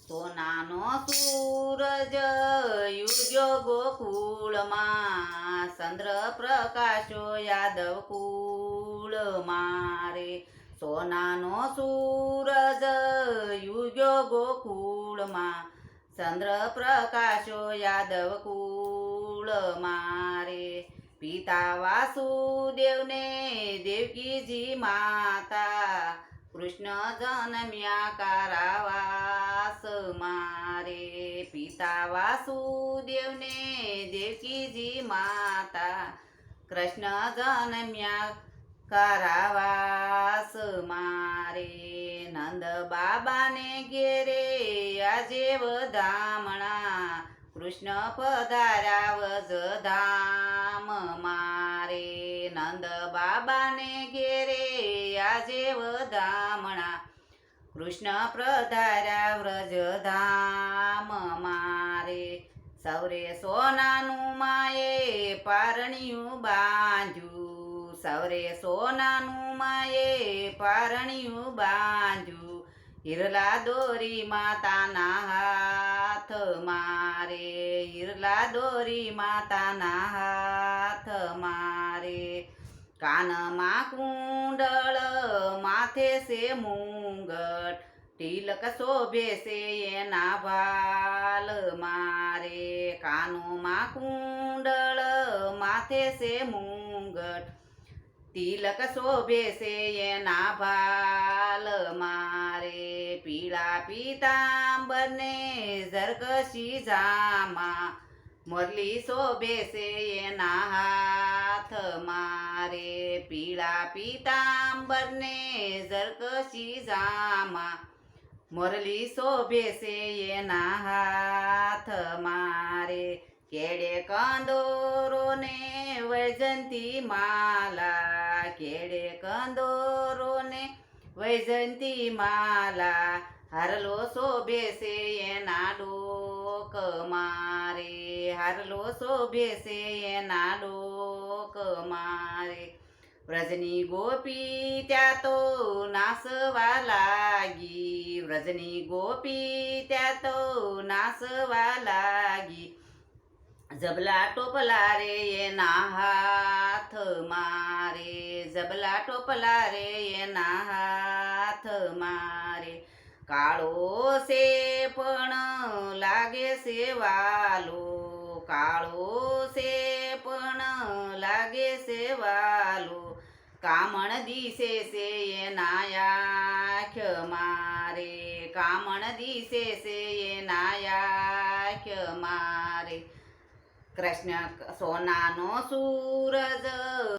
સોનાનો સૂરજ યુગ્યો ગોકુળમાં, ચંદ્ર પ્રકાશો યાદવ કુળ મારે. સોનાનો સૂરજ યુગ્યો ગોકુળમાં, ચંદ્ર પ્રકાશો યાદવ કુળ મારે. પિતા વાસુદેવને દેવકીજી માતા, કૃષ્ણ જન્મ્યા કારાવાસ મારે. પિતા વાસુદેવને દેવકીજી માતા, કૃષ્ણ જન્મ્યા કારાવાસ મારે. નંદ બાબાને ઘેરે આજે વધામણા, કૃષ્ણ પધાર્યા વજધામ મારે. નંદ બાબાને ઘેરે આજે વધામણા, કૃષ્ણ પધાર્યા વ્રજધામ મારે. સૌરે સોનાનું માએ પારણિયું બાંધ્યું, સૌરે સોનાનું માએ પારણિયું બાંધ્યું. હિરલા દોરી માતાના હાથ મારે, હિરલા દોરી માતાના હાથ મારે. કાનમાં કુંડળ માથે છે મુંગટ, તિલક શોભે છે એના ભાલ મારે. કાનોમાં કુંડળ માથે છે મુંગટ, તિલક શોભે છે એના ભાલ મારે. પીળા પીતાંબરને ઝરકશી જામા, મુરલી શોભે છે એના હાથ મારે. પીળા પીતાંબરને ઝરકશી જામા, મુરલી શોભે છે એના હાથ મારે. કેડે કંદોરોને વૈજંતી માલા, કેડે કંદોરોને વૈજંતી માલા. હારલો શોભે છે એના ડોક મારે, હારલો શોભે છે એના ડોક મારે. વ્રજની ગોપી ત્યાં તો નાસવા લાગી, વ્રજની ગોપી ત્યાં તો નાસવા લાગી. જબલા ટોપલા રે એના હાથ મારે, જબલા ટોપલા રે એના હાથ મારે. કાળો છે પણ લાગે છે વાલો, કાળો છે પણ લાગે છે વાલો. કામણ દિશે છે એના આંખ મારે, કામણ દિશે છે એના આંખ મારે. કૃષ્ણ સોનાનો સૂરજ